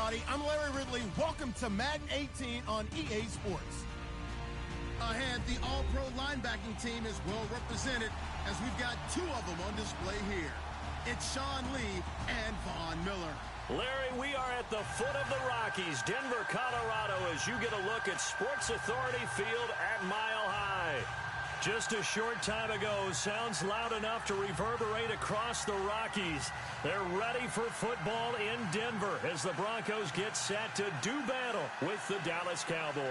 everybody. I'm Larry Ridley. Welcome to Madden 18 on EA Sports. Ahead, the All-Pro linebacking team is well represented as we've got two of them on display here. It's Sean Lee and Von Miller. Larry, we are at the foot of the Rockies, Denver, Colorado, as you get a look at Sports Authority Field at Mile High. Just a short time ago, sounds loud enough to reverberate across the Rockies. They're ready for football in Denver as the Broncos get set to do battle with the Dallas Cowboys.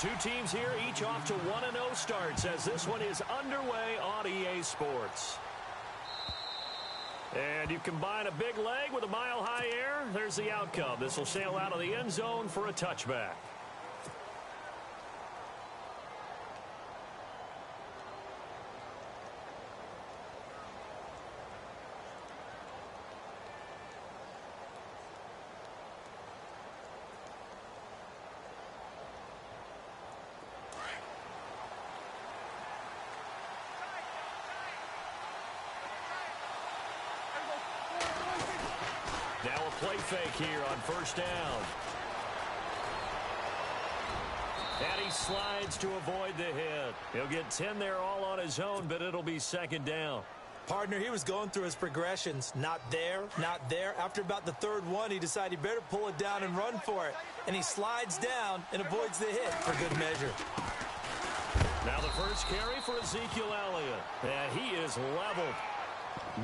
Two teams here, each off to 1-0 starts as this one is underway on EA Sports. And you combine a big leg with a mile-high air, there's the outcome. This will sail out of the end zone for a touchback. Now a play fake here on first down. And he slides to avoid the hit. He'll get 10 there all on his own, but it'll be second down. Partner, he was going through his progressions. Not there, not there. After about the third one, he decided he better pull it down and run for it. And he slides down and avoids the hit for good measure. Now the first carry for Ezekiel Elliott. And he is leveled.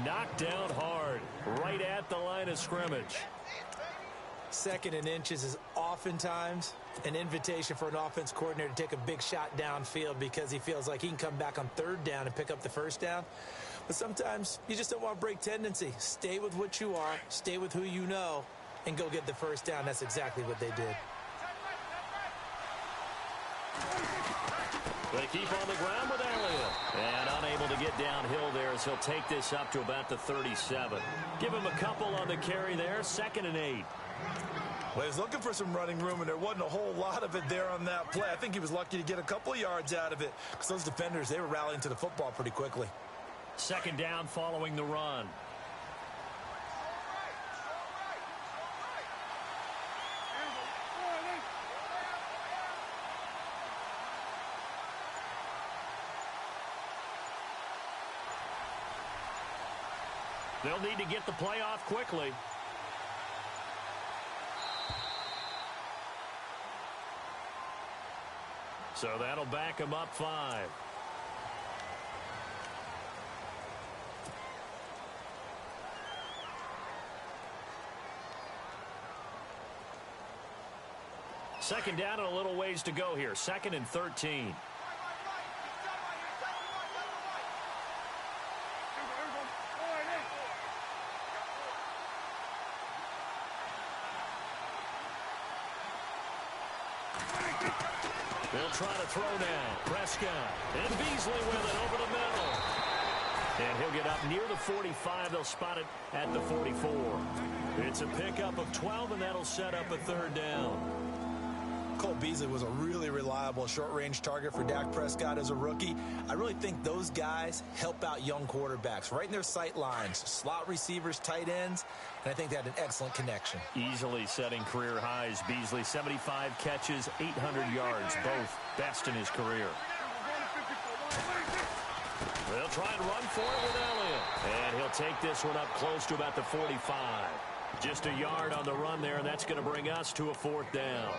Knocked down hard, right at the line of scrimmage. Second and inches is oftentimes an invitation for an offense coordinator to take a big shot downfield because he feels like he can come back on third down and pick up the first down. But sometimes you just don't want to break tendency. Stay with what you are, stay with who you know, and go get the first down. That's exactly what they did. They keep on the ground with Elliott. And unable to get downhill there as he'll take this up to about the 37. Give him a couple on the carry there, 2nd and 8. Well, he was looking for some running room, and there wasn't a whole lot of it there on that play. I think he was lucky to get a couple of yards out of it because those defenders, they were rallying to the football pretty quickly. Second down following the run. They'll need to get the play off quickly. So that'll back him up 5. Second down and a little ways to go here. 2nd and 13. They'll try to throw now. Prescott and Beasley with it over the middle. And he'll get up near the 45. They'll spot it at the 44. It's a pickup of 12, and that'll set up a third down. Cole Beasley was a really reliable short-range target for Dak Prescott as a rookie. I really think those guys help out young quarterbacks right in their sight lines, slot receivers, tight ends, and I think they had an excellent connection. Easily setting career highs. Beasley, 75 catches, 800 yards, both best in his career. They'll try and run for it with Elliott. And he'll take this one up close to about the 45. Just a yard on the run there, and that's going to bring us to a 4th down.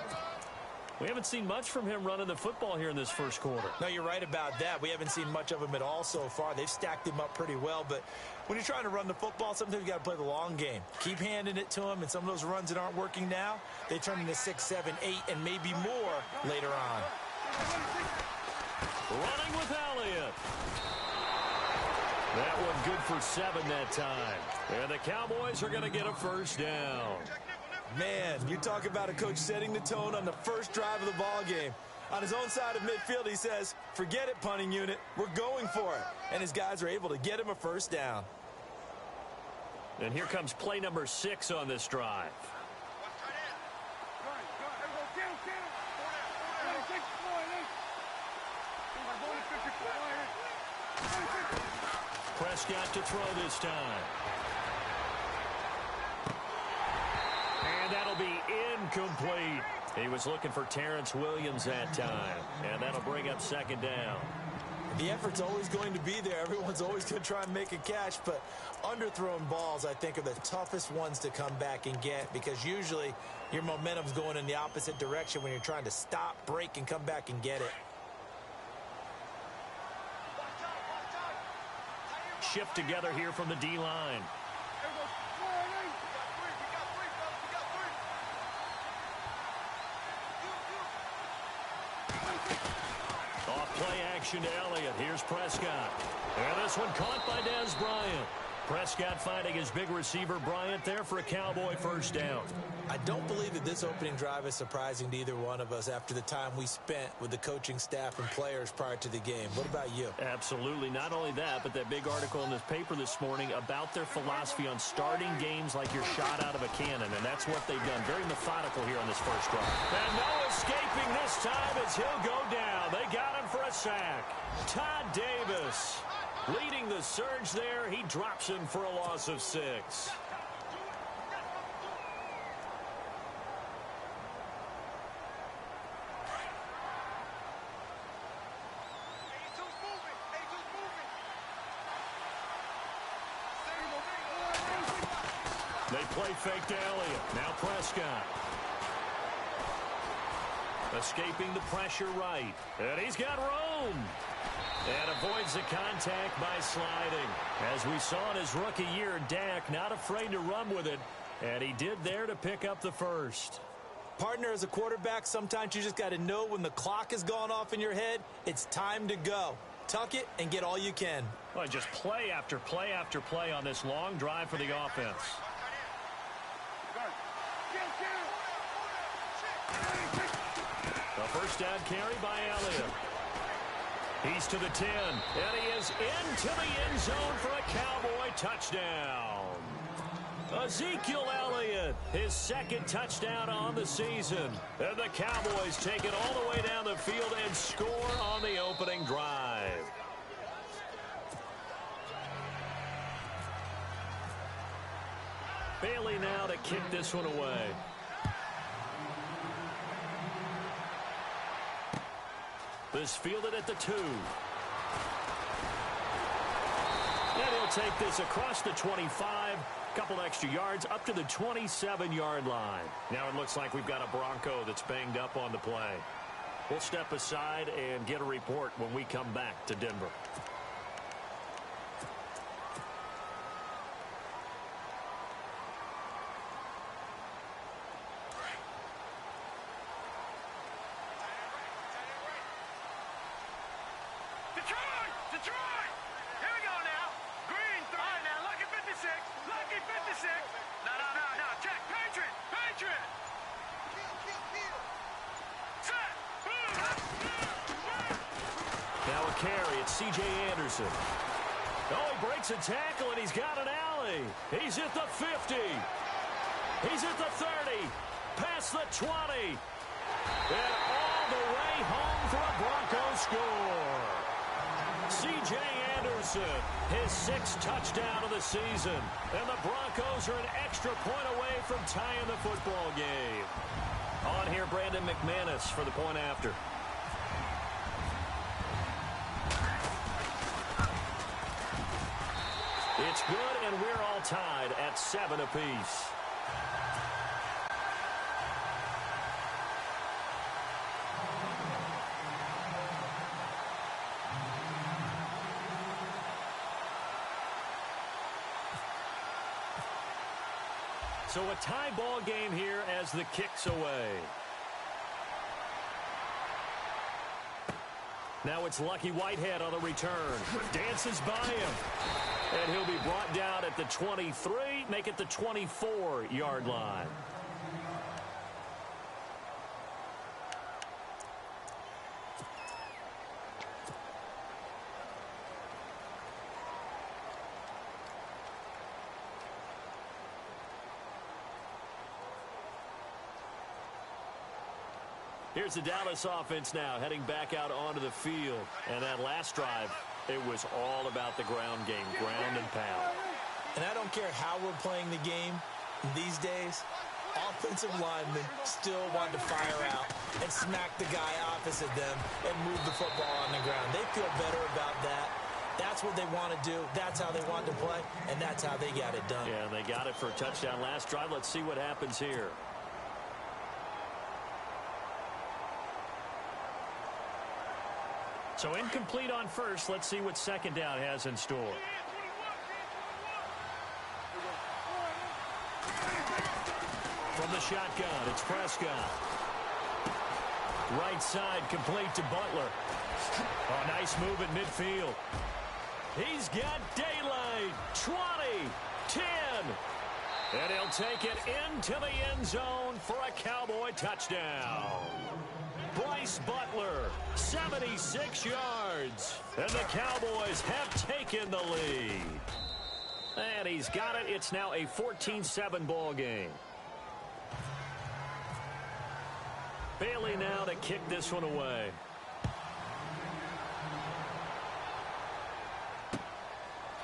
We haven't seen much from him running the football here in this first quarter. No, you're right about that. We haven't seen much of him at all so far. They've stacked him up pretty well, but when you're trying to run the football, sometimes you got to play the long game. Keep handing it to him, and some of those runs that aren't working now, they turn into 6, 7, 8, and maybe more later on. Running with Elliott. That one good for 7 that time. And the Cowboys are going to get a first down. Man, you talk about a coach setting the tone on the first drive of the ball game. On his own side of midfield, he says, forget it, punting unit. We're going for it. And his guys are able to get him a first down. And here comes play number 6 on this drive. Prescott to throw this time. And that'll be incomplete. He was looking for Terrence Williams that time. And that'll bring up second down. The effort's always going to be there. Everyone's always going to try and make a catch, but underthrown balls, I think, are the toughest ones to come back and get because usually your momentum's going in the opposite direction when you're trying to stop, break, and come back and get it. Shift together here from the D-line. Play action to Elliott. Here's Prescott. And this one caught by Dez Bryant. Prescott finding his big receiver Bryant there for a Cowboy first down. I don't believe that this opening drive is surprising to either one of us after the time we spent with the coaching staff and players prior to the game. What about you? Absolutely. Not only that, but that big article in this paper this morning about their philosophy on starting games like you're shot out of a cannon, and that's what they've done. Very methodical here on this first drive. And no escaping this time as he'll go down. They got him for a sack. Todd Davis leading the surge there. He drops him for a loss of 6. They play fake to Elliott. Now Prescott. Escaping the pressure right. And he's got room. And avoids the contact by sliding. As we saw in his rookie year, Dak not afraid to run with it. And he did there to pick up the first. Partner, as a quarterback, sometimes you just got to know when the clock has gone off in your head, it's time to go. Tuck it and get all you can. Well, just play after play after play on this long drive for the offense. A first down carry by Elliott. He's to the 10, and he is into the end zone for a Cowboy touchdown. Ezekiel Elliott, his second touchdown on the season. And the Cowboys take it all the way down the field and score on the opening drive. Bailey now to kick this one away. This fielded at the 2. And he'll take this across the 25. Couple extra yards up to the 27-yard line. Now it looks like we've got a Bronco that's banged up on the play. We'll step aside and get a report when we come back to Denver. Oh, he breaks a tackle, and he's got an alley. He's at the 50. He's at the 30. Past the 20. And all the way home for a Broncos score. C.J. Anderson, his 6th touchdown of the season. And the Broncos are an extra point away from tying the football game. On here, Brandon McManus for the point after. It's good, and we're all tied at 7 apiece. So a tie ball game here as the kick's away. Now it's Lucky Whitehead on the return. Dances by him. And he'll be brought down at the 23, make it the 24-yard line. Here's the Dallas offense now heading back out onto the field. And that last drive, it was all about the ground game, ground and pound. And I don't care how we're playing the game these days, offensive linemen still want to fire out and smack the guy opposite them and move the football on the ground. They feel better about that. That's what they want to do. That's how they want to play, and that's how they got it done. Yeah, they got it for a touchdown last drive. Let's see what happens here. So incomplete on first. Let's see what second down has in store. From the shotgun, it's Prescott. Right side complete to Butler. Oh, nice move at midfield. He's got daylight. 20, 10. And he'll take it into the end zone for a Cowboy touchdown. Bryce Butler, 76 yards. And the Cowboys have taken the lead. And he's got it. It's now a 14-7 ball game. Bailey now to kick this one away.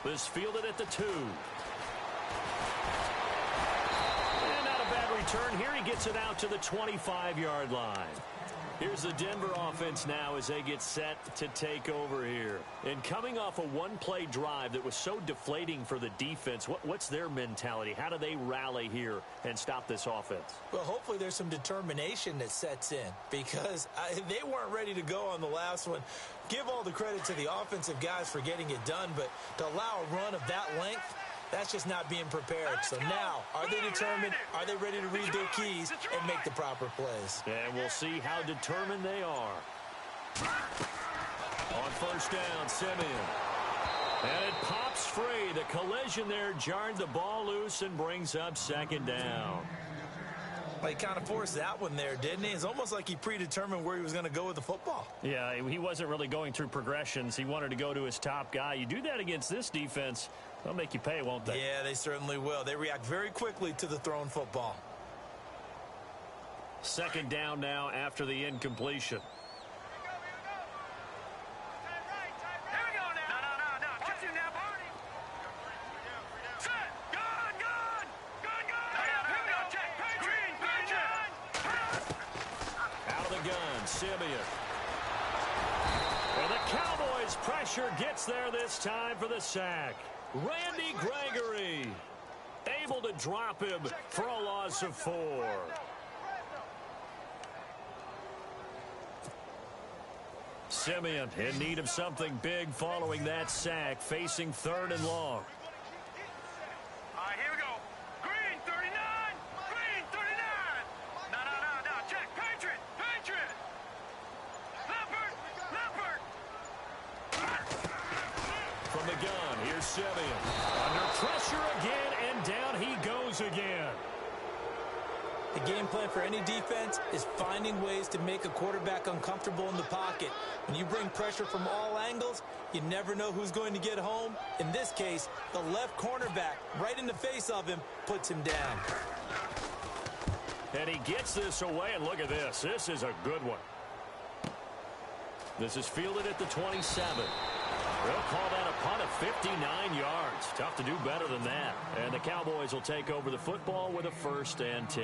This fielded at the 2. And not a bad return. Here he gets it out to the 25-yard line. Here's the Denver offense now as they get set to take over here. And coming off a one-play drive that was so deflating for the defense, what's their mentality? How do they rally here and stop this offense? Well, hopefully there's some determination that sets in because they weren't ready to go on the last one. Give all the credit to the offensive guys for getting it done, but to allow a run of that length, that's just not being prepared. So now, are they determined? Are they ready to read their keys and make the proper plays? And we'll see how determined they are. On first down, Simeon. And it pops free. The collision there jarred the ball loose and brings up second down. Well, he kind of forced that one there, didn't he? It's almost like he predetermined where he was going to go with the football. Yeah, he wasn't really going through progressions. He wanted to go to his top guy. You do that against this defense, they'll make you pay, won't they? Yeah, they certainly will. They react very quickly to the thrown football. Second down now after the incompletion. Simeon. And the Cowboys pressure gets there this time for the sack. Randy Gregory able to drop him for a loss of 4. Simeon in need of something big following that sack, facing 3rd and long. Simeon under pressure again, and down he goes again. The game plan for any defense is finding ways to make a quarterback uncomfortable in the pocket. When you bring pressure from all angles, you never know who's going to get home. In this case, the left cornerback, right in the face of him, puts him down. And he gets this away, and look at this. This is a good one. This is fielded at the 27. They'll call that a punt of 59 yards. Tough to do better than that. And the Cowboys will take over the football with a 1st and 10.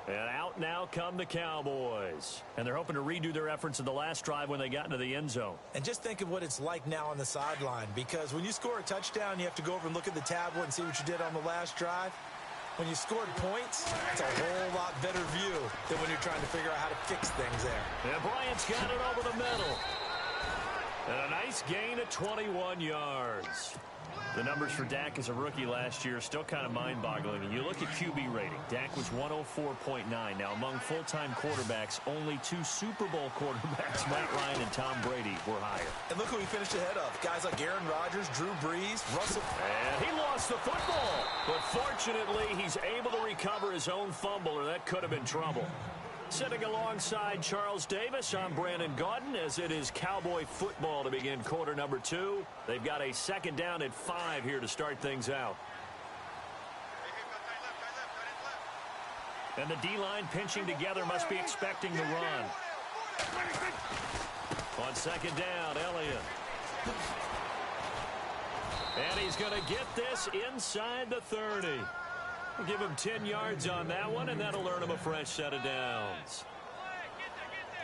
And out now come the Cowboys. And they're hoping to redo their efforts in the last drive when they got into the end zone. And just think of what it's like now on the sideline. Because when you score a touchdown, you have to go over and look at the tablet and see what you did on the last drive. When you scored points, it's a whole lot better view than when you're trying to figure out how to fix things there. And Bryant's got it over the middle. And a nice gain of 21 yards. The numbers for Dak as a rookie last year are still kind of mind-boggling. And you look at QB rating. Dak was 104.9. Now, among full-time quarterbacks, only 2 Super Bowl quarterbacks, Matt Ryan and Tom Brady, were higher. And look who he finished ahead of. Guys like Aaron Rodgers, Drew Brees, Russell. And he lost the football. But fortunately, he's able to recover his own fumble, or that could have been trouble. Sitting alongside Charles Davis, I'm Brandon Gaudin, as it is Cowboy football to begin quarter number 2. They've got a second down at 5 here to start things out. And the D-line pinching together must be expecting the run. On second down, Elliott. And he's going to get this inside the 30. We'll give him 10 yards on that one, and that'll earn him a fresh set of downs.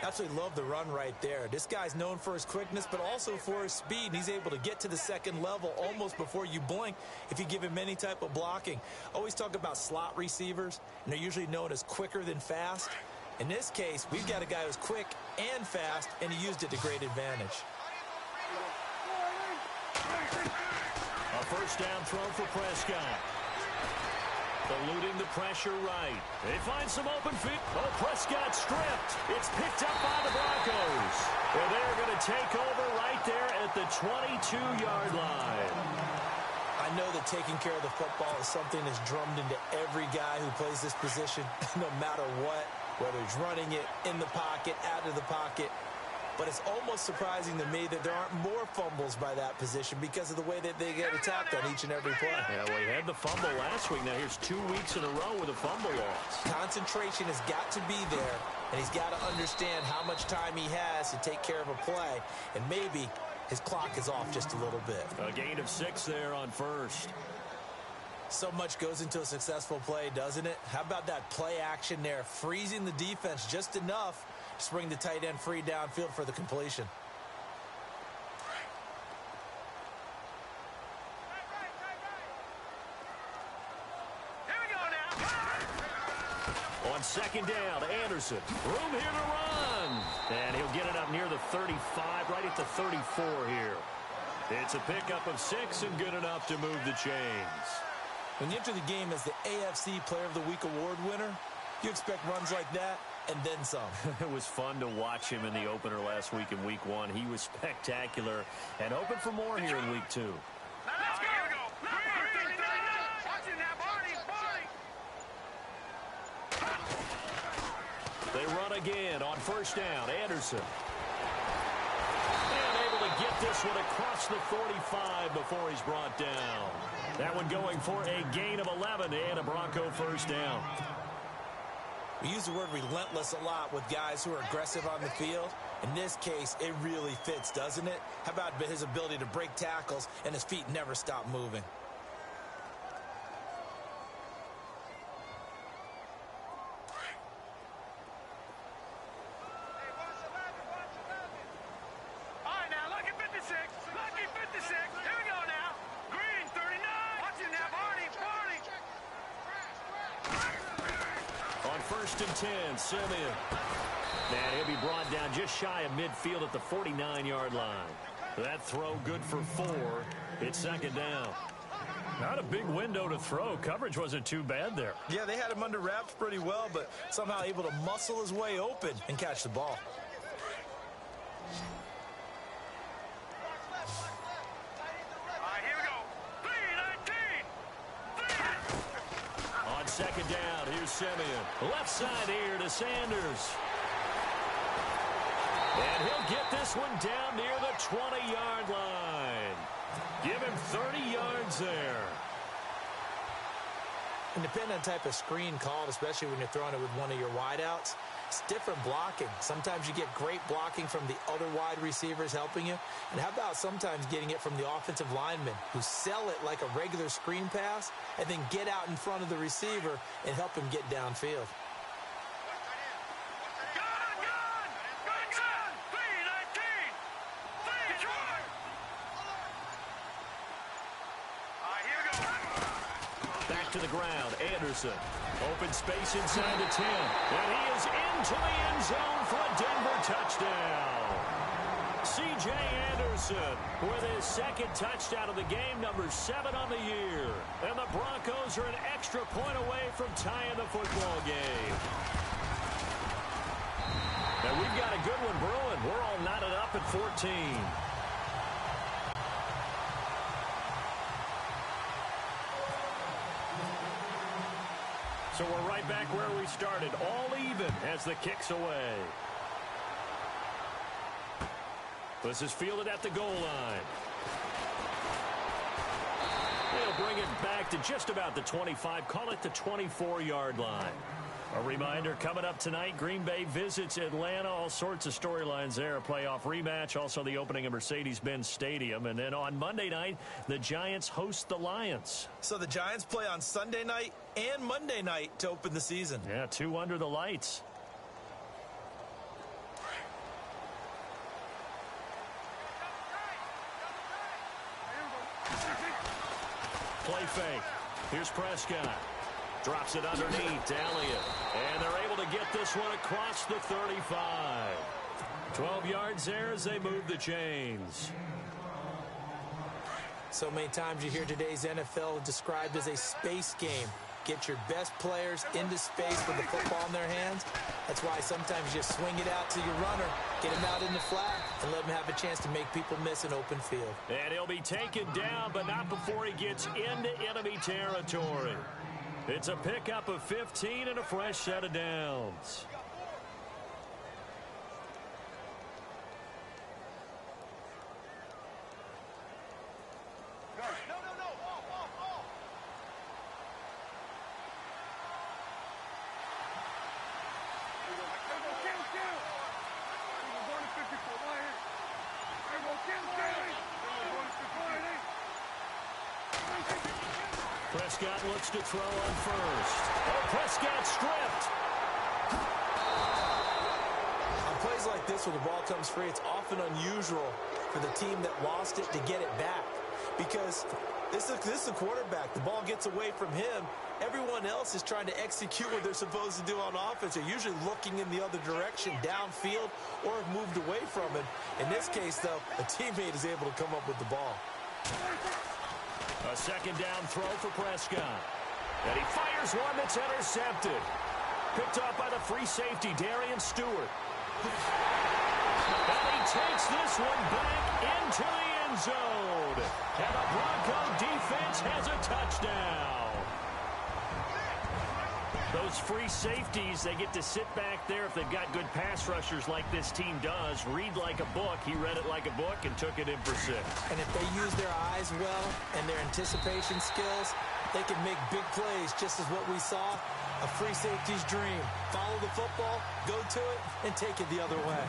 Absolutely love the run right there. This guy's known for his quickness, but also for his speed. He's able to get to the second level almost before you blink if you give him any type of blocking. Always talk about slot receivers, and they're usually known as quicker than fast. In this case, we've got a guy who's quick and fast, and he used it to great advantage. A first down throw for Prescott. Eluding the pressure right. They find some open field. Oh, Prescott stripped. It's picked up by the Broncos. And they're going to take over right there at the 22-yard line. I know that taking care of the football is something that's drummed into every guy who plays this position, no matter what, whether he's running it, in the pocket, out of the pocket. But it's almost surprising to me that there aren't more fumbles by that position because of the way that they get attacked on each and every play. Yeah, well, he had the fumble last week. Now here's 2 weeks in a row with a fumble loss. Concentration has got to be there, and he's got to understand how much time he has to take care of a play. And maybe his clock is off just a little bit. A gain of 6 there on first. So much goes into a successful play, doesn't it? How about that play action there, freezing the defense just enough to bring the tight end free downfield for the completion. Here we go now. On second down, Anderson. Room here to run. And he'll get it up near the 35, right at the 34 here. It's a pickup of 6 and good enough to move the chains. When you enter the game as the AFC Player of the Week award winner, you expect runs like that and then some. It was fun to watch him in the opener last week in week 1. He was spectacular and open for more here in week 2. Let's go. Here we go. Watching that, Barney. They run again on first down. Anderson. And able to get this one across the 45 before he's brought down. That one going for a gain of 11 and a Bronco first down. We use the word relentless a lot with guys who are aggressive on the field. In this case, it really fits, doesn't it? How about his ability to break tackles and his feet never stop moving? All right, now, lucky 56. Lucky 56. Here we go now. Green, 39. Watching that, Barney. On first and 10, Simeon. And he'll be brought down just shy of midfield at the 49-yard line. That throw good for 4. It's second down. Not a big window to throw. Coverage wasn't too bad there. Yeah, they had him under wraps pretty well, but somehow able to muscle his way open and catch the ball. All right, here we go. 3-19. On second down, here's Simeon. Left side here to Sanders. And he'll get this one down near the 20-yard line. Give him 30 yards there. And depending on the type of screen called, especially when you're throwing it with one of your wideouts, it's different blocking. Sometimes you get great blocking from the other wide receivers helping you. And how about sometimes getting it from the offensive linemen who sell it like a regular screen pass and then get out in front of the receiver and help him get downfield. To the ground, Anderson. Open space inside the 10. And he is into the end zone for a Denver touchdown. C.J. Anderson with his second touchdown of the game, number 7 on the year. And the Broncos are an extra point away from tying the football game. And we've got a good one brewing. We're all knotted up at 14. So we're right back where we started, all even as the kick's away. This is fielded at the goal line. They'll bring it back to just about the 25, call it the 24-yard line. A reminder, coming up tonight, Green Bay visits Atlanta. All sorts of storylines there. A playoff rematch, also the opening of Mercedes-Benz Stadium. And then on Monday night, the Giants host the Lions. So the Giants play on Sunday night and Monday night to open the season. Yeah, 2 under the lights. Play fake. Here's Prescott. Drops it underneath to Elliott. And they're able to get this one across the 35. 12 yards there as they move the chains. So many times you hear today's NFL described as a space game. Get your best players into space with the football in their hands. That's why sometimes you just swing it out to your runner, get him out in the flat, and let him have a chance to make people miss an open field. And he'll be taken down, but not before he gets into enemy territory. It's a pickup of 15 and a fresh set of downs. Prescott looks to throw on first. Oh, Prescott stripped. On plays like this where the ball comes free, it's often unusual for the team that lost it to get it back. Because this is a quarterback. The ball gets away from him. Everyone else is trying to execute what they're supposed to do on offense. They're usually looking in the other direction, downfield, or have moved away from it. In this case, though, a teammate is able to come up with the ball. A second down throw for Prescott. And he fires one that's intercepted. Picked off by the free safety, Darian Stewart. And he takes this one back into the end zone. And the Bronco defense has a touchdown. Those free safeties, they get to sit back there if they've got good pass rushers like this team does. Read like a book. He read it like a book and took it in for 6. And if they use their eyes well and their anticipation skills, they can make big plays, just as what we saw, a free safety's dream. Follow the football, go to it, and take it the other way.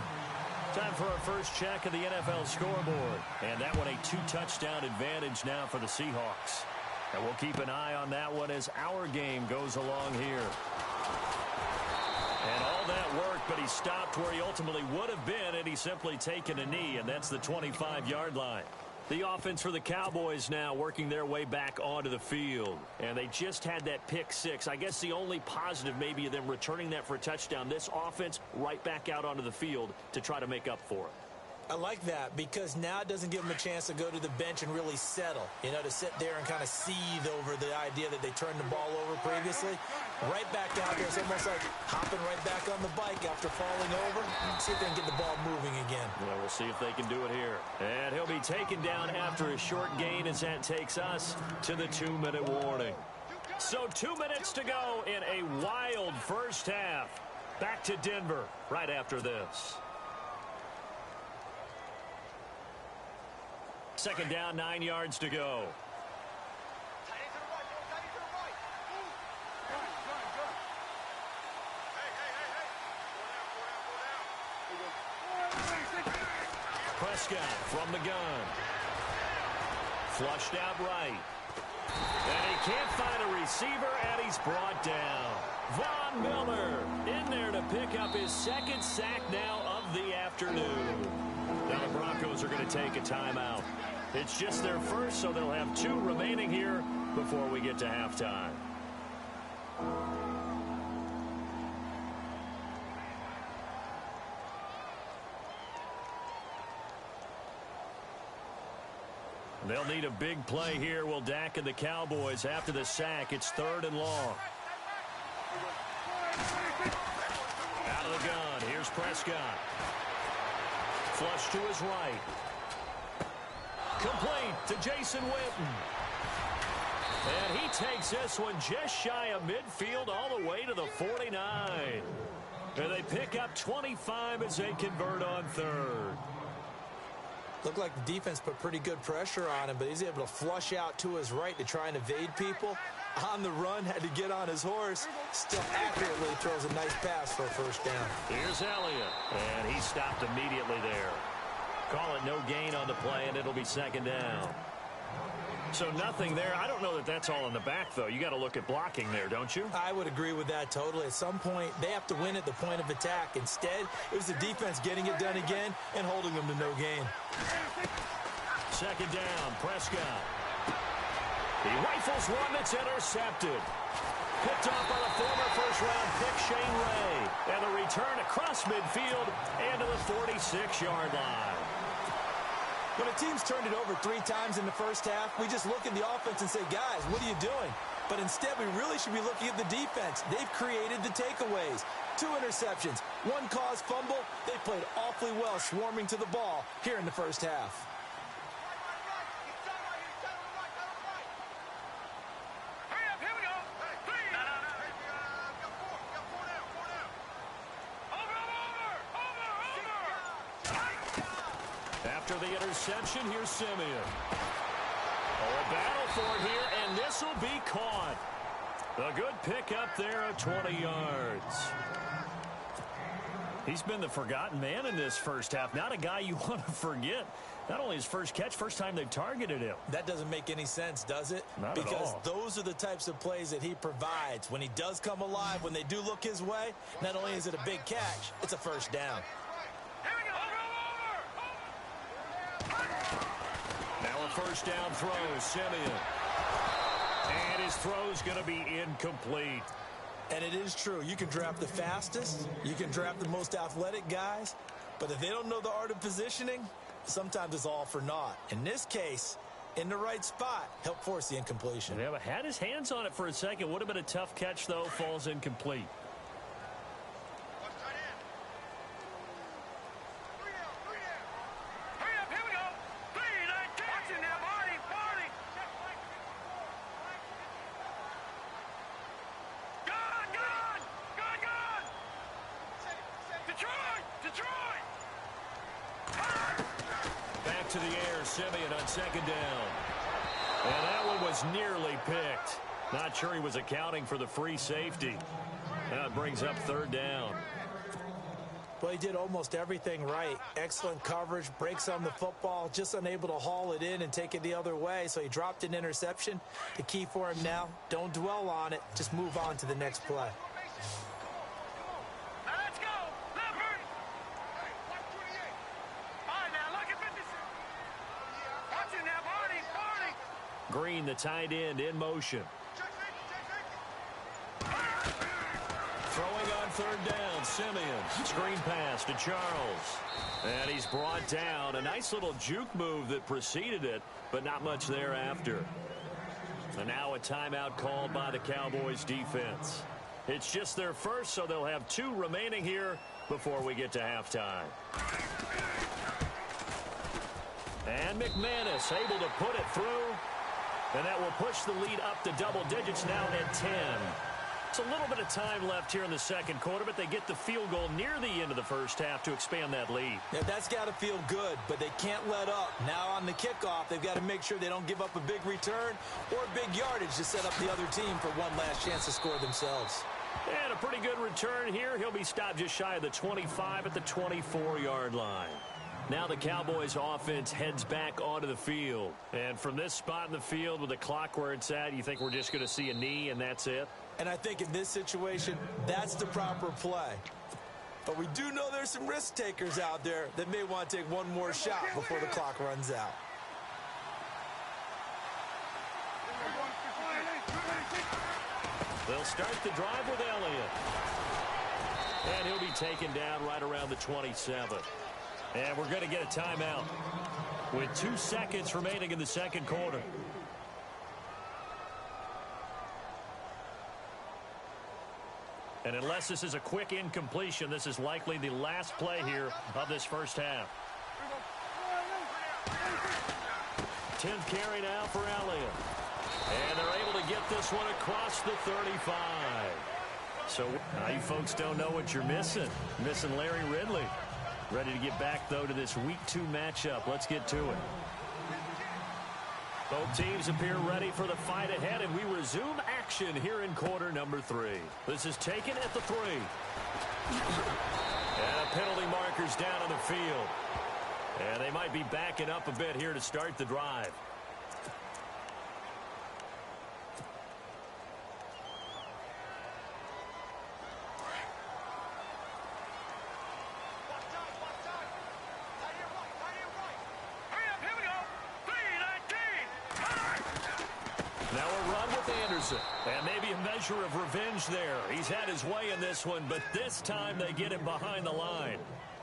Time for our first check of the NFL scoreboard. And that one a 2-touchdown advantage now for the Seahawks. And we'll keep an eye on that one as our game goes along here. And all that work, but he stopped where he ultimately would have been, and he's simply taken a knee, and that's the 25-yard line. The offense for the Cowboys now working their way back onto the field. And they just had that pick 6. I guess the only positive maybe of them returning that for a touchdown. This offense right back out onto the field to try to make up for it. I like that because now it doesn't give them a chance to go to the bench and really settle. You know, to sit there and kind of seethe over the idea that they turned the ball over previously. Right back out there. It's almost like hopping right back on the bike after falling over. See if they can get the ball moving again. Yeah, we'll see if they can do it here. And he'll be taken down after a short gain as that takes us to the 2-minute warning. So 2 minutes to go in a wild first half. Back to Denver right after this. Second down, 9 yards to go. Prescott from the gun. Flushed out right. And he can't find a receiver, and he's brought down. Von Miller in there to pick up his second sack now of the afternoon. Now the Broncos are going to take a timeout. It's just their first, so they'll have 2 remaining here before we get to halftime. They'll need a big play here. Will Dak and the Cowboys after the sack. It's 3rd and long. Out of the gun. Here's Prescott. Flush to his right. Complete to Jason Witten. And he takes this one just shy of midfield all the way to the 49. And they pick up 25 as they convert on 3rd. Looked like the defense put pretty good pressure on him, but he's able to flush out to his right to try and evade people. On the run, had to get on his horse. Still accurately throws a nice pass for a first down. Here's Elliott, and he stopped immediately there. Call it no gain on the play, and it'll be second down. So nothing there. I don't know that that's all in the back, though. You got to look at blocking there, don't you? I would agree with that totally. At some point, they have to win at the point of attack. Instead, it was the defense getting it done again and holding them to no gain. Second down, Prescott. He rifles one that's intercepted. Picked off by the former first-round pick, Shane Ray. And the return across midfield and to the 46-yard line. When a team's turned it over 3 times in the first half, we just look at the offense and say, guys, what are you doing? But instead, we really should be looking at the defense. They've created the takeaways. 2 interceptions, 1 caused fumble. They played awfully well swarming to the ball here in the first half. After the interception, here's Simeon. Oh, a battle for it here, and this will be caught. A good pickup there of 20 yards. He's been the forgotten man in this first half. Not a guy you want to forget. Not only his first catch, first time they've targeted him. That doesn't make any sense, does it? Not at all. Because those are the types of plays that he provides. When he does come alive, when they do look his way, not only is it a big catch, it's a first down. Now a first down throw, Simeon. And his throw's going to be incomplete. And it is true. You can draft the fastest. You can draft the most athletic guys. But if they don't know the art of positioning, sometimes it's all for naught. In this case, in the right spot, help force the incompletion. Yeah, but had his hands on it for a second. Would have been a tough catch, though. Falls incomplete. Back to the air, Simeon on second down. And that one was nearly picked. Not sure he was accounting for the free safety. Now it brings up third down. Well, he did almost everything right. Excellent coverage, breaks on the football, just unable to haul it in and take it the other way, so he dropped an interception. The key for him now, don't dwell on it, just move on to the next play. Green, the tight end, in motion. Throwing on third down, Simeon. Screen pass to Charles. And he's brought down. A nice little juke move that preceded it, but not much thereafter. And now a timeout called by the Cowboys defense. It's just their first, so they'll have 2 remaining here before we get to halftime. And McManus able to put it through. And that will push the lead up to double digits now at 10. It's a little bit of time left here in the second quarter, but they get the field goal near the end of the first half to expand that lead. Yeah, that's got to feel good, but they can't let up. Now on the kickoff, they've got to make sure they don't give up a big return or big yardage to set up the other team for one last chance to score themselves. And a pretty good return here. He'll be stopped just shy of the 25 at the 24-yard line. Now the Cowboys offense heads back onto the field. And from this spot in the field with the clock where it's at, you think we're just going to see a knee and that's it? And I think in this situation, that's the proper play. But we do know there's some risk takers out there that may want to take one more shot before the clock runs out. They'll start the drive with Elliott. And he'll be taken down right around the 27. And we're going to get a timeout with 2 seconds remaining in the second quarter. And unless this is a quick incompletion, this is likely the last play here of this first half. 10th carry now for Elliott. And they're able to get this one across the 35. So now you folks don't know what you're missing. Missing Larry Ridley. Ready to get back, though, to this Week 2 matchup. Let's get to it. Both teams appear ready for the fight ahead, and we resume action action here in quarter number 3. This is taken at the 3. And penalty markers down on the field. And they might be backing up a bit here to start the drive. Now a run with Anderson. And maybe a measure of revenge there. He's had his way in this one, but this time they get him behind the line.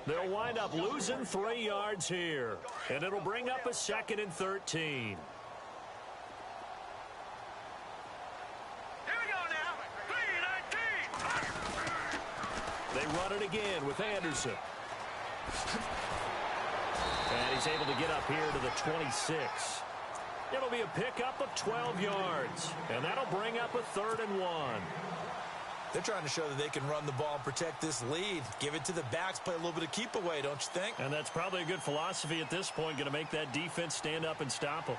They'll wind up losing 3 yards here. And it'll bring up a 2nd and 13. Here we go now. 3-19. They run it again with Anderson. And he's able to get up here to the 26. It'll be a pickup of 12 yards. And that'll bring up a 3rd and 1. They're trying to show that they can run the ball and protect this lead. Give it to the backs, play a little bit of keep away, don't you think? And that's probably a good philosophy at this point, going to make that defense stand up and stop them.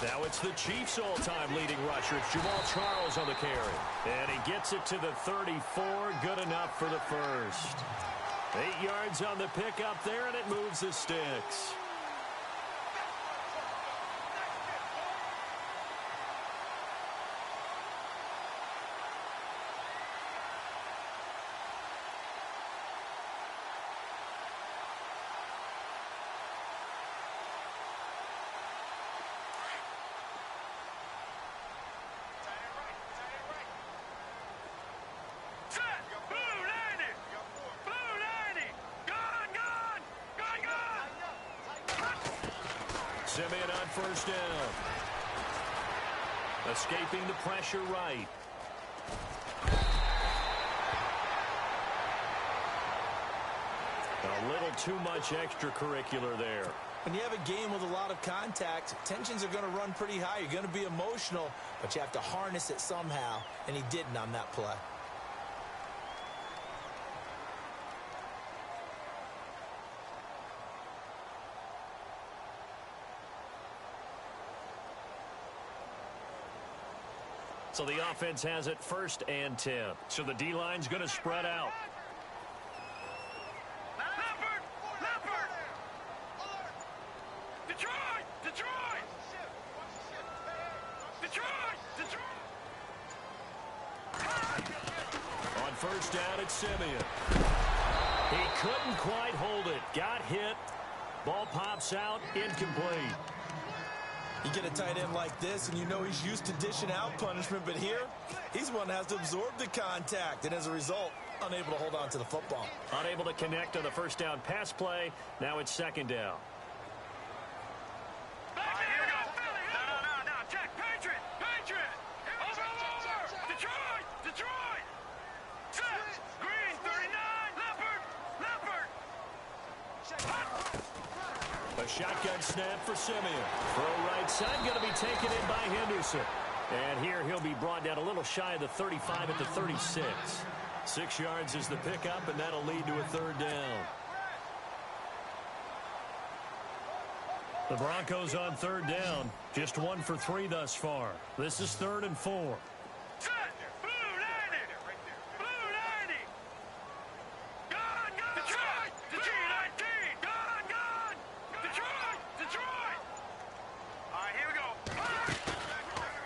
Now it's the Chiefs' all-time leading rusher. It's Jamal Charles on the carry. And he gets it to the 34. Good enough for the first. 8 yards on the pickup there, and it moves the sticks. Simeon on first down. Escaping the pressure right. A little too much extracurricular there. When you have a game with a lot of contact, tensions are going to run pretty high. You're going to be emotional, but you have to harness it somehow, and he didn't on that play. So the offense has it 1st and 10. So the D-line's going to spread out. On first down, it's Simeon. He couldn't quite hold it. Got hit. Ball pops out. Incomplete. You get a tight end like this, and you know he's used to dishing out punishment, but here, he's one that has to absorb the contact, and as a result, unable to hold on to the football. Unable to connect on the first down pass play. Now it's 2nd down. A shotgun snap for Simeon. Throw right side going to be taken in by Henderson. And here he'll be brought down a little shy of the 35 at the 36. 6 yards is the pickup, and that'll lead to a 3rd down. The Broncos on 3rd down. Just 1 for 3 thus far. This is 3rd and 4.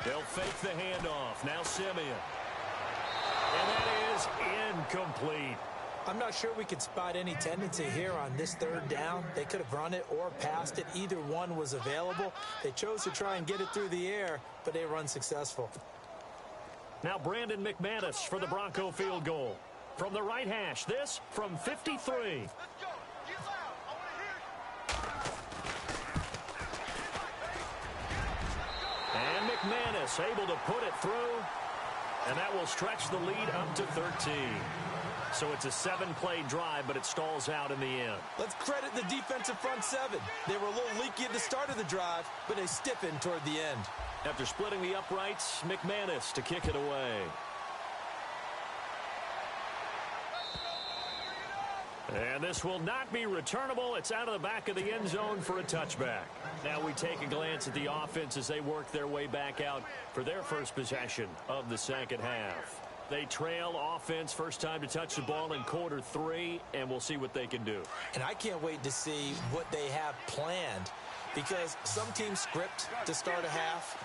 They'll fake the handoff. Now Simeon. And that is incomplete. I'm not sure we could spot any tendency here on this 3rd down. They could have run it or passed it. Either one was available. They chose to try and get it through the air, but they were unsuccessful. Now Brandon McManus for the Bronco field goal. From the right hash, this from 53. And McManus able to put it through. And that will stretch the lead up to 13. So it's a 7-play drive, but it stalls out in the end. Let's credit the defensive front seven. They were a little leaky at the start of the drive, but they stiffened toward the end. After splitting the uprights, McManus to kick it away. And this will not be returnable. It's out of the back of the end zone for a touchback. Now we take a glance at the offense as they work their way back out for their first possession of the second half. They trail offense, first time to touch the ball in quarter 3, and we'll see what they can do. And I can't wait to see what they have planned, because some teams script to start a half.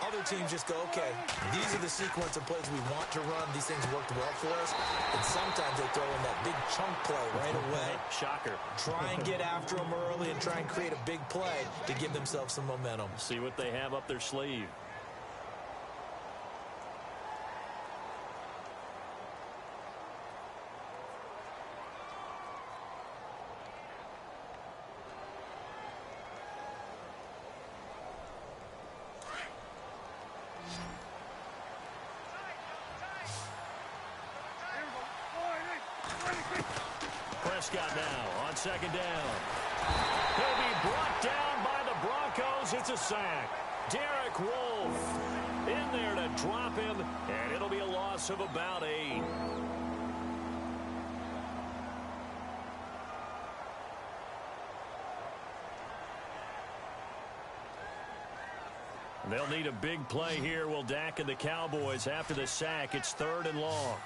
Other teams just go, okay, these are the sequence of plays we want to run. These things worked well for us. And sometimes they throw in that big chunk play right away. Shocker. Try and get after them early and try and create a big play to give themselves some momentum. See what they have up their sleeve. Prescott now on second down. He'll be brought down by the Broncos. It's a sack. Derek Wolfe in there to drop him, and it'll be a loss of about 8. They'll need a big play here. Will Dak and the Cowboys after the sack. It's 3rd and long.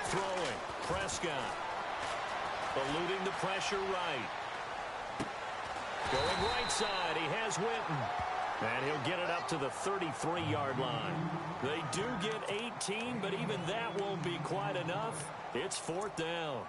Throwing, Prescott. Eluding the pressure right. Going right side, he has Witten. And he'll get it up to the 33-yard line. They do get 18, but even that won't be quite enough. It's 4th down.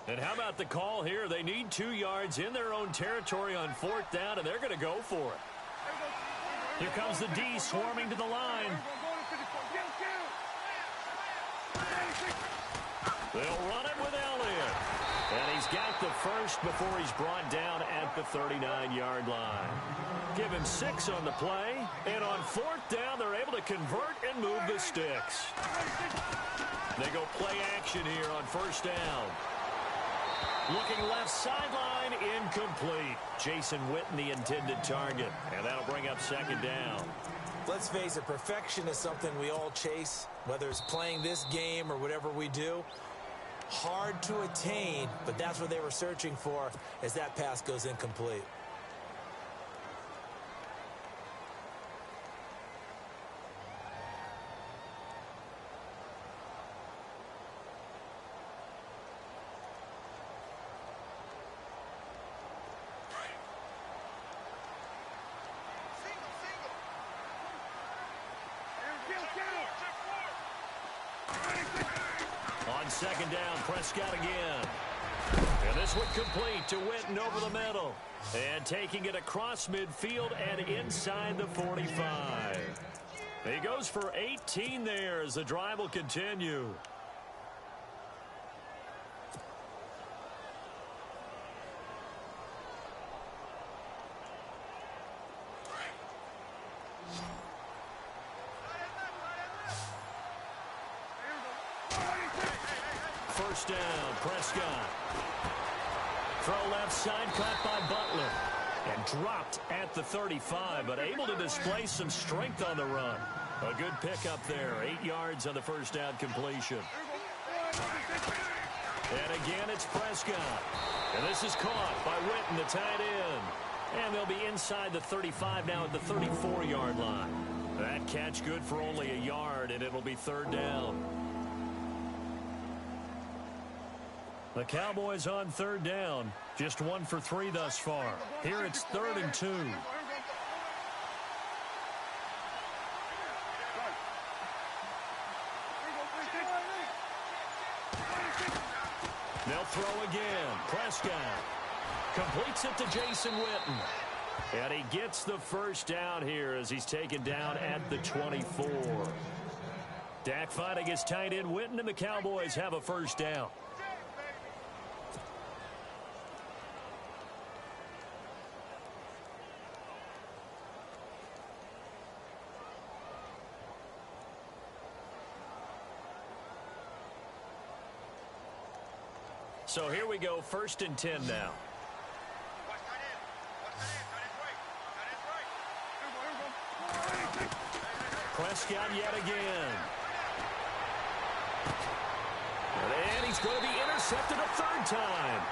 And how about the call here? They need 2 yards in their own territory on 4th down, and they're going to go for it. Here comes the D swarming to the line. They'll run it with Elliott. And he's got the first before he's brought down at the 39-yard line. Give him 6 on the play. And on 4th down, they're able to convert and move the sticks. They go play action here on 1st down. Looking left sideline, incomplete. Jason Witten, the intended target. And that'll bring up 2nd down. Let's face it, perfection is something we all chase, whether it's playing this game or whatever we do. Hard to attain, but that's what they were searching for as that pass goes incomplete. On 2nd down, Prescott again. And this one complete to Witten over the middle. And taking it across midfield and inside the 45. He goes for 18 there as the drive will continue. First down, Prescott. Throw left side, caught by Butler. And dropped at the 35, but able to display some strength on the run. A good pickup there, 8 yards on the first down completion. And again, it's Prescott. And this is caught by Witten, the tight end. And they'll be inside the 35 now at the 34-yard line. That catch good for only a yard, and it'll be 3rd down. The Cowboys on 3rd down. Just 1 for 3 thus far. Here it's 3rd and 2. They'll throw again. Prescott completes it to Jason Witten. And he gets the first down here as he's taken down at the 24. Dak finding his tight end Witten, and the Cowboys have a first down. So here we go, 1st and 10 now. Prescott yet again. And he's going to be intercepted a 3rd time.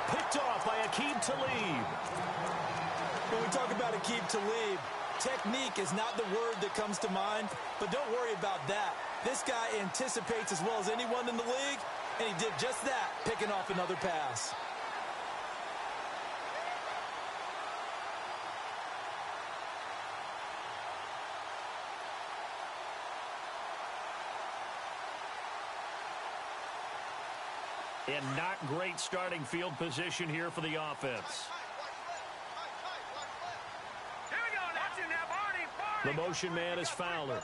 Picked off by Aqib Talib. When we talk about Aqib Talib, technique is not the word that comes to mind, but don't worry about that. This guy anticipates as well as anyone in the league, and he did just that, picking off another pass. And not great starting field position here for the offense. Here we go now, Barney. The motion man is Fowler.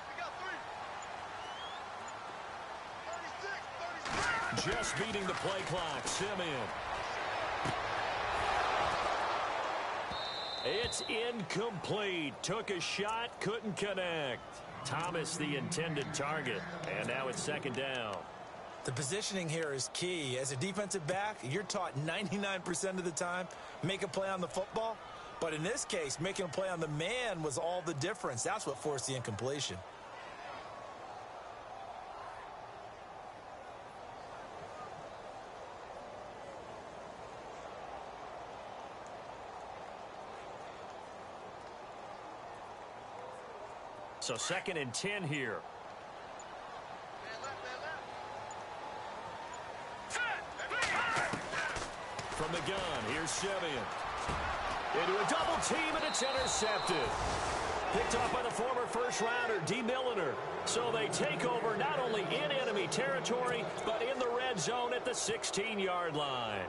Just beating the play clock. Simeon. It's incomplete. Took a shot, couldn't connect. Thomas the intended target. And now it's 2nd down. The positioning here is key. As a defensive back, you're taught 99% of the time, make a play on the football. But in this case, making a play on the man was all the difference. That's what forced the incompletion. So 2nd and 10 here. From the gun, here's Simeon. Into a double team, and it's intercepted. Picked off by the former first-rounder, D. Milliner. So they take over not only in enemy territory, but in the red zone at the 16-yard line.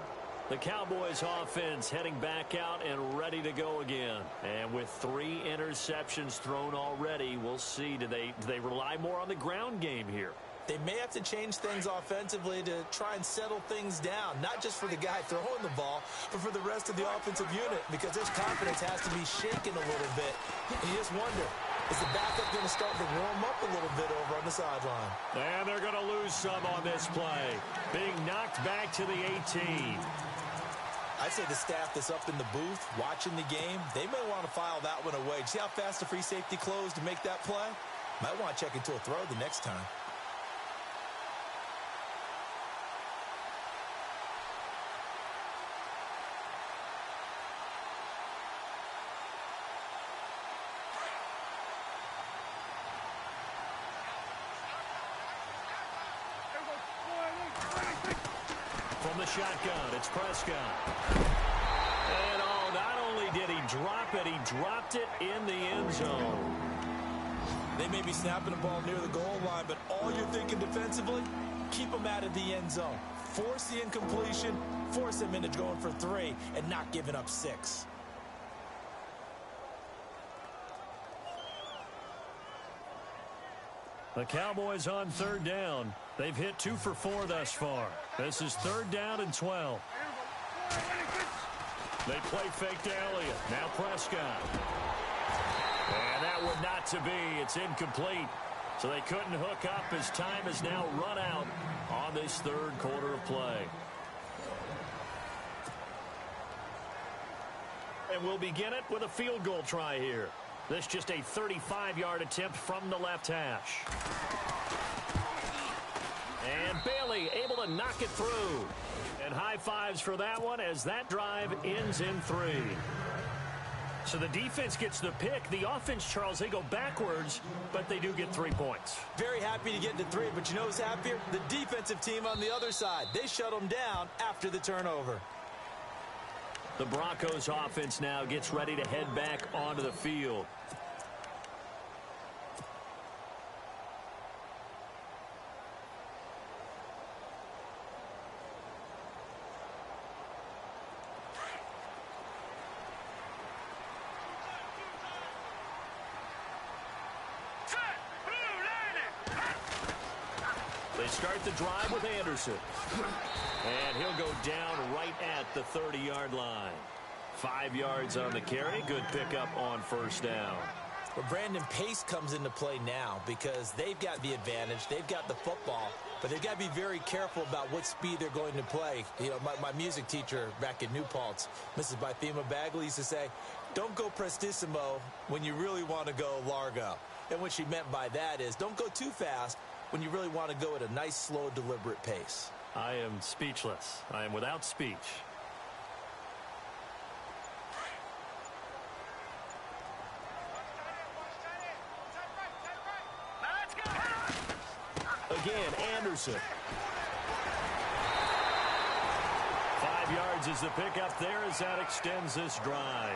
The Cowboys offense heading back out and ready to go again. And with 3 interceptions thrown already, we'll see. Do they rely more on the ground game here? They may have to change things offensively to try and settle things down, not just for the guy throwing the ball, but for the rest of the offensive unit, because his confidence has to be shaken a little bit. And you just wonder, is the backup going to start to warm up a little bit over on the sideline? And they're going to lose some on this play. Being knocked back to the 18. I'd say the staff that's up in the booth watching the game, they may want to file that one away. See how fast the free safety closed to make that play? Might want to check into a throw the next time. From the shotgun, it's Prescott. And not only did he drop it, he dropped it in the end zone. They may be snapping the ball near the goal line, but all you're thinking defensively, keep them out of the end zone. Force the incompletion, force them into going for 3, and not giving up 6. The Cowboys on 3rd down. They've hit 2 for 4 thus far. This is 3rd down and 12. They play fake to Elliott. Now Prescott. And that would not to be. It's incomplete. So they couldn't hook up as time has now run out on this 3rd quarter of play. And we'll begin it with a field goal try here. This just a 35-yard attempt from the left hash. And Bailey able to knock it through. And high fives for that one as that drive ends in 3. So the defense gets the pick. The offense, Charles, they go backwards, but they do get 3 points. Very happy to get to 3, but you know who's happier? The defensive team on the other side. They shut them down after the turnover. The Broncos offense now gets ready to head back onto the field. They start the drive with Anderson. And he'll go down right at the 30-yard line. 5 yards on the carry. Good pickup on first down. Well, Brandon, pace comes into play now because they've got the advantage. They've got the football, but they've got to be very careful about what speed they're going to play. You know, my music teacher back in New Paltz, Mrs. Bythema Bagley, used to say, don't go prestissimo when you really want to go largo. And what she meant by that is don't go too fast when you really want to go at a nice, slow, deliberate pace. I am speechless. I am without speech. Again, Anderson. 5 yards is the pickup there as that extends this drive.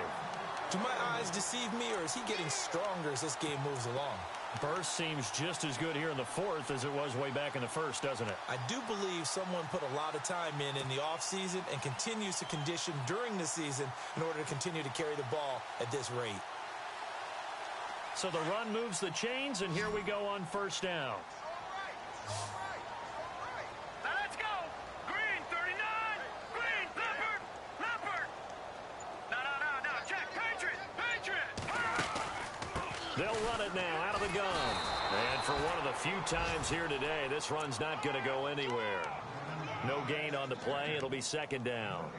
Do my eyes deceive me, or is he getting stronger as this game moves along? Burst seems just as good here in the fourth as it was way back in the first, doesn't it? I do believe someone put a lot of time in the offseason and continues to condition during the season in order to continue to carry the ball at this rate. So the run moves the chains, and here we go on first down. Now let's go. Green, 39. Green, Leopard. No. Check. Patriot. They'll run it now out of the gun. And for one of the few times here today, this run's not going to go anywhere. No gain on the play. It'll be second down.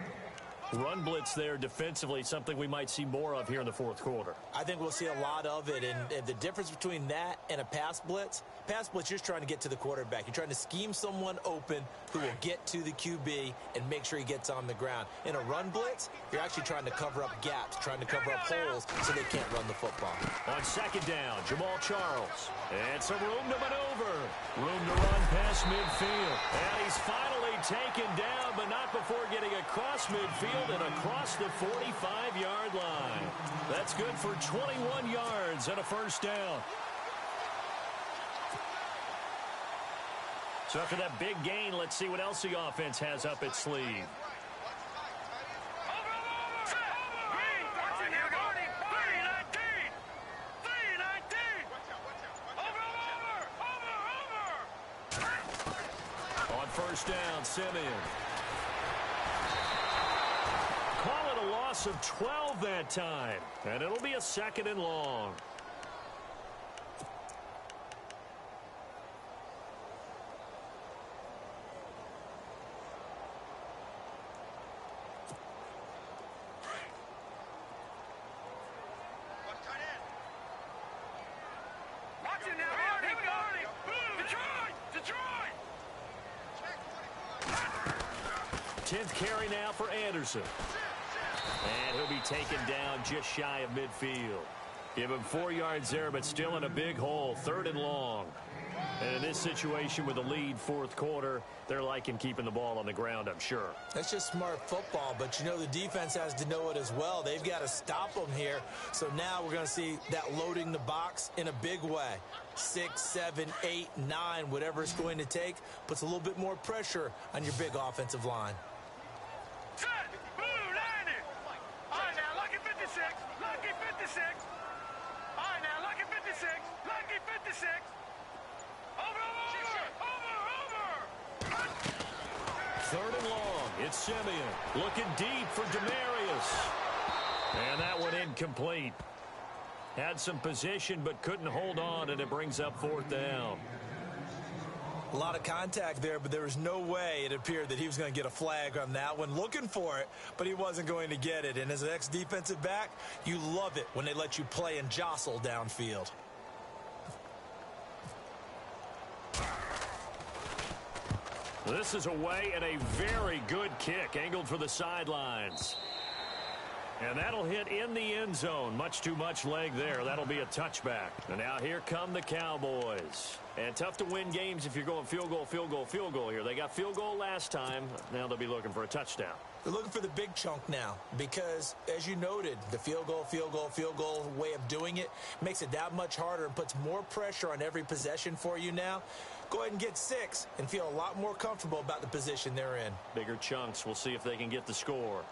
Run blitz there defensively, something we might see more of here in the fourth quarter. I think we'll see a lot of it, and the difference between that and a pass blitz, you're just trying to get to the quarterback. You're trying to scheme someone open who will get to the QB and make sure he gets on the ground. In a run blitz, you're actually trying to cover up gaps, trying to cover up holes so they can't run the football. On second down, Jamal Charles. And some room to maneuver. Room to run past midfield. And he's finally taken down, but not before getting across midfield and across the 45-yard line. That's good for 21 yards and a first down. So after that big gain, let's see what else the offense has up its sleeve. On first down, Simeon. Call it a loss of 12 that time, and it'll be a second and long. Tenth carry now for Anderson. And he'll be taken down just shy of midfield. Give him 4 yards there, but still in a big hole. Third and long. And in this situation with a lead fourth quarter, they're liking keeping the ball on the ground, I'm sure. That's just smart football, but you know the defense has to know it as well. They've got to stop them here. So now we're going to see that loading the box in a big way. 6, 7, 8, 9, whatever it's going to take, puts a little bit more pressure on your big offensive line. Set! Blue, landed! All right, now, lucky 56. Lucky 56. All right, now, lucky 56. Lucky 56. Over! Third and long. It's Simeon. Looking deep for Demarius. And that one incomplete. Had some position but couldn't hold on, and it brings up fourth down. A lot of contact there, but there was no way it appeared that he was going to get a flag on that one. Looking for it, but he wasn't going to get it. And as an ex-defensive back, you love it when they let you play and jostle downfield. This is away and a very good kick, angled for the sidelines. And that'll hit in the end zone. Much too much leg there. That'll be a touchback. And now here come the Cowboys. And tough to win games if you're going field goal, field goal, field goal here. They got field goal last time. Now they'll be looking for a touchdown. They're looking for the big chunk now because, as you noted, the field goal way of doing it makes it that much harder and puts more pressure on every possession for you now. Go ahead and get 6 and feel a lot more comfortable about the position they're in. Bigger chunks. We'll see if they can get the score.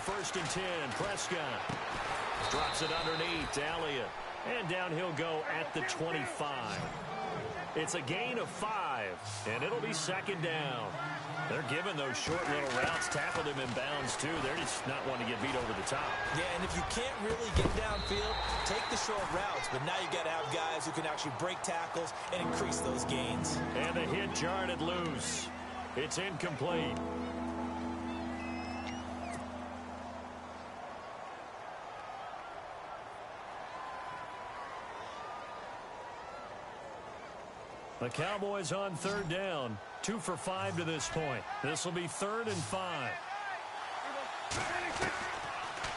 first and 10. Prescott drops it underneath to Elliott. And down he'll go at the 25. It's a gain of 5, and it'll be second down. They're giving those short little routes, tackled him in bounds, too. They're just not wanting to get beat over the top. Yeah, and if you can't really get downfield, take the short routes. But now you got to have guys who can actually break tackles and increase those gains. And the hit jarred it loose. It's incomplete. The Cowboys on third down. 2 for 5 to this point. This will be 3rd and 5.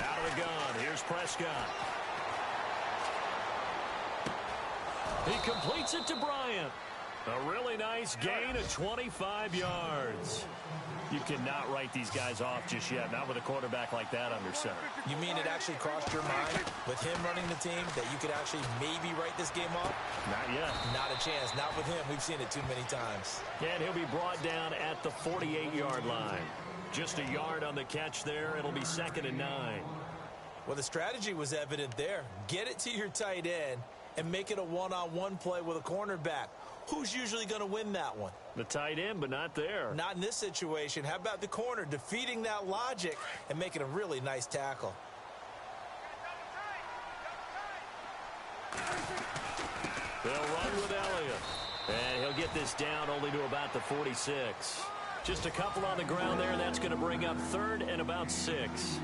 Out of the gun. Here's Prescott. He completes it to Bryant. A really nice gain of 25 yards. You cannot write these guys off just yet, not with a quarterback like that under center. You mean it actually crossed your mind with him running the team that you could actually maybe write this game off? Not yet. Not a chance. Not with him. We've seen it too many times. And he'll be brought down at the 48-yard line. Just a yard on the catch there. It'll be 2nd and 9. Well, the strategy was evident there. Get it to your tight end and make it a one-on-one play with a cornerback. Who's usually going to win that one? The tight end, but not there. Not in this situation. How about the corner defeating that logic and making a really nice tackle? They'll run with Elliott. And he'll get this down only to about the 46. Just a couple on the ground there. That's going to bring up 3rd and about 6.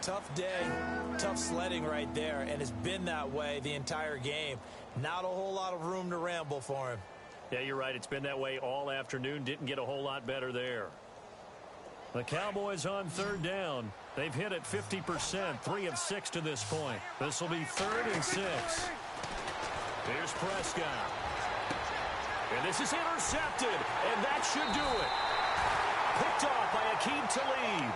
Tough day, tough sledding right there, and it's been that way the entire game. Not a whole lot of room to ramble for him. Yeah, you're right. It's been that way all afternoon. Didn't get a whole lot better there. The Cowboys on third down. They've hit it 50%, 3 of 6 to this point. This will be 3rd and 6. Here's Prescott. And this is intercepted, and that should do it. Picked off by Aqib Talib.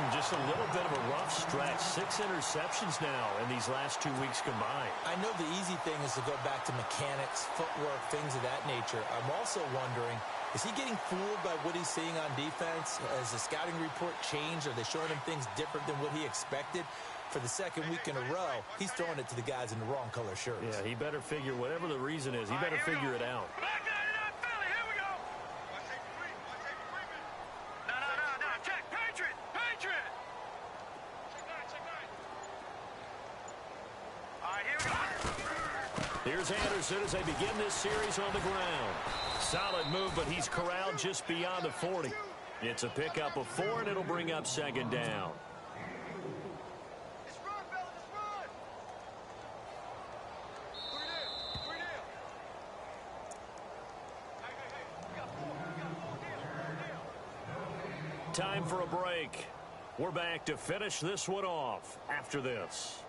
Just a little bit of a rough stretch. 6 interceptions now in these last 2 weeks combined. I know the easy thing is to go back to mechanics, footwork, things of that nature. I'm also wondering, is he getting fooled by what he's seeing on defense? Has the scouting report changed? Are they showing him things different than what he expected? For the 2nd week in a row, he's throwing it to the guys in the wrong color shirts. Yeah, he better figure, whatever the reason is, he better figure it out. Here's Anderson as they begin this series on the ground. Solid move, but he's corralled just beyond the 40. It's a pickup of 4, and it'll bring up 2nd down. Time for a break. We're back to finish this one off after this.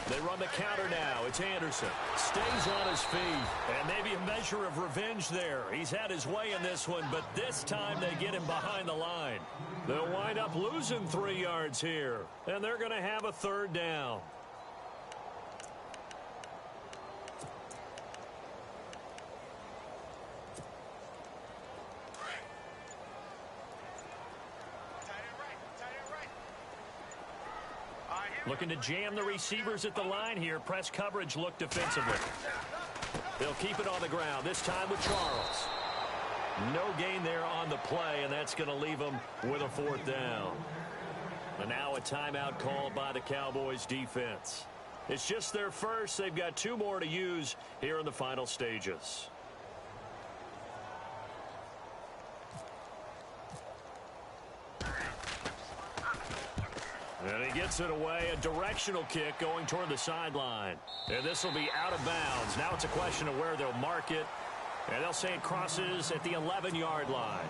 They run the counter now. It's Anderson. Stays on his feet. And maybe a measure of revenge there. He's had his way in this one, but this time they get him behind the line. They'll wind up losing 3 yards here. And they're going to have a 3rd down. Looking to jam the receivers at the line here. Press coverage look defensively. They'll keep it on the ground, this time with Charles. No gain there on the play, and that's going to leave them with a 4th down. And now a timeout called by the Cowboys defense. It's just their first. They've got 2 more to use here in the final stages. And he gets it away. A directional kick going toward the sideline. And this will be out of bounds. Now it's a question of where they'll mark it. And they'll say it crosses at the 11-yard line.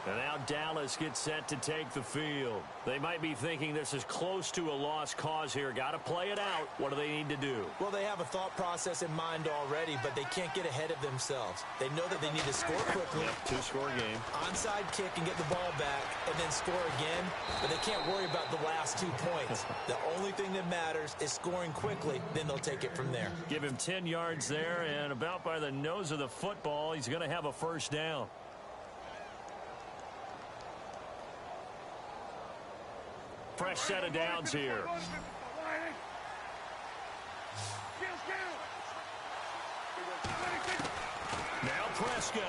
And now Dallas gets set to take the field. They might be thinking this is close to a lost cause here. Got to play it out. What do they need to do? Well, they have a thought process in mind already, but they can't get ahead of themselves. They know that they need to score quickly. Yep, 2-score game. Onside kick and get the ball back, and then score again, but they can't worry about the last 2 points. The only thing that matters is scoring quickly, then they'll take it from there. Give him 10 yards there, and about by the nose of the football, he's going to have a first down. Fresh set of downs here. Now Prescott.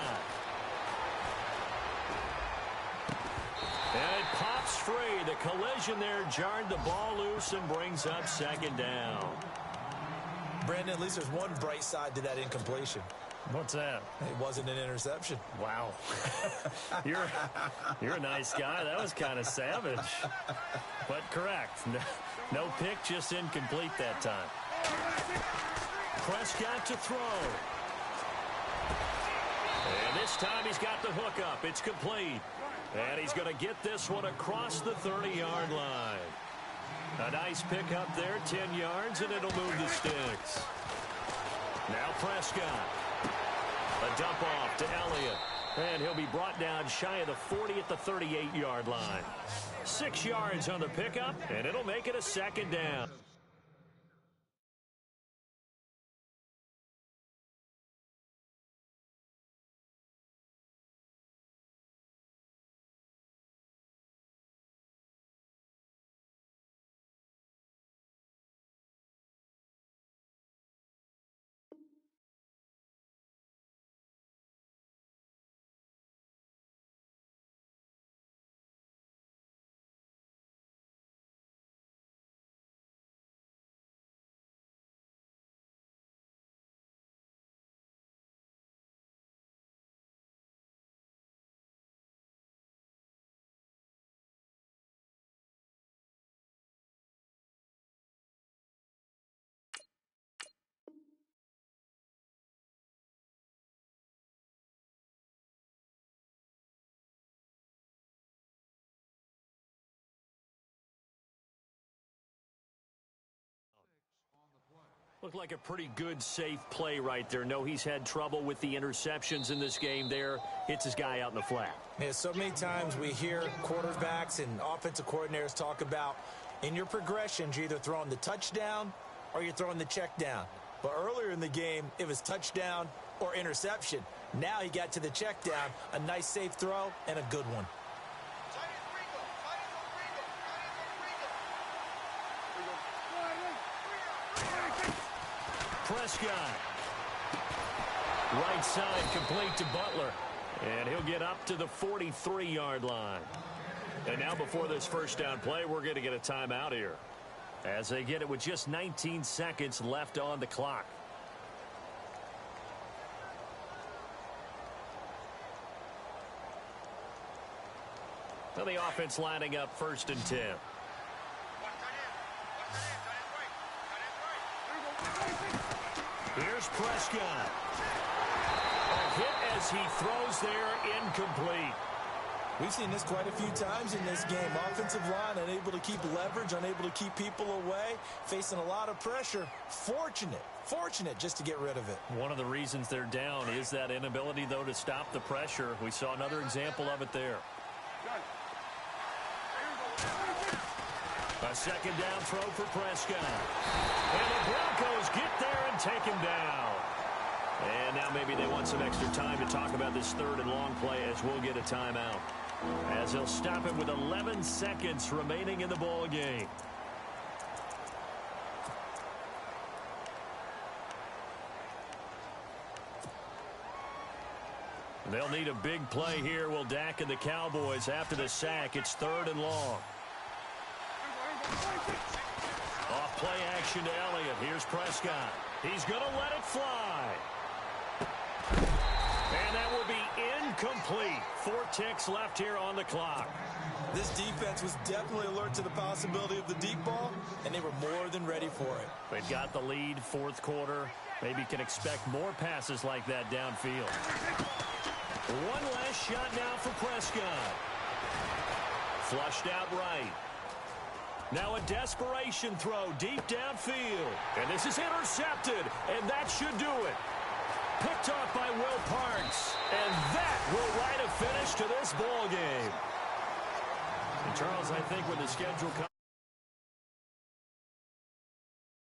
And it pops free. The collision there jarred the ball loose and brings up second down. Brandon, at least there's one bright side to that incompletion. What's that? It wasn't an interception. Wow. You're a nice guy. That was kind of savage. But correct. No pick, just incomplete that time. Prescott to throw. And this time he's got the hook up. It's complete. And he's going to get this one across the 30-yard line. A nice pickup there, 10 yards, and it'll move the sticks. Now Prescott. A dump off to Elliott. And he'll be brought down shy of the 40 at the 38-yard line. 6 yards on the pickup, and it'll make it a second down. Looked like a pretty good, safe play right there. No, he's had trouble with the interceptions in this game there. Hits his guy out in the flat. Yeah, so many times we hear quarterbacks and offensive coordinators talk about in your progressions, you're either throwing the touchdown or you're throwing the check down. But earlier in the game, it was touchdown or interception. Now he got to the check down, a nice safe throw, and a good one. Prescott. Right side complete to Butler. And he'll get up to the 43-yard line. And now before this first down play, we're going to get a timeout here, as they get it with just 19 seconds left on the clock. Now the offense lining up 1st and 10. Here's Prescott. A hit as he throws there, incomplete. We've seen this quite a few times in this game. Offensive line unable to keep leverage, unable to keep people away, facing a lot of pressure. Fortunate just to get rid of it. One of the reasons they're down is that inability, though, to stop the pressure. We saw another example of it there. A second down throw for Prescott. And the Broncos get there and take him down. And now maybe they want some extra time to talk about this 3rd and long play, as we'll get a timeout, as they'll stop it with 11 seconds remaining in the ball game. They'll need a big play here, will Dak and the Cowboys. After the sack, it's 3rd and long. Off play action to Elliott. Here's Prescott. He's going to let it fly. And that will be incomplete. 4 ticks left here on the clock. This defense was definitely alert to the possibility of the deep ball, and they were more than ready for it. They've got the lead, 4th quarter. Maybe can expect more passes like that downfield. One last shot now for Prescott. Flushed out right. Now a desperation throw deep downfield. And this is intercepted, and that should do it. Picked off by Will Parks. And that will write a finish to this ball game. And Charles, I think with the schedule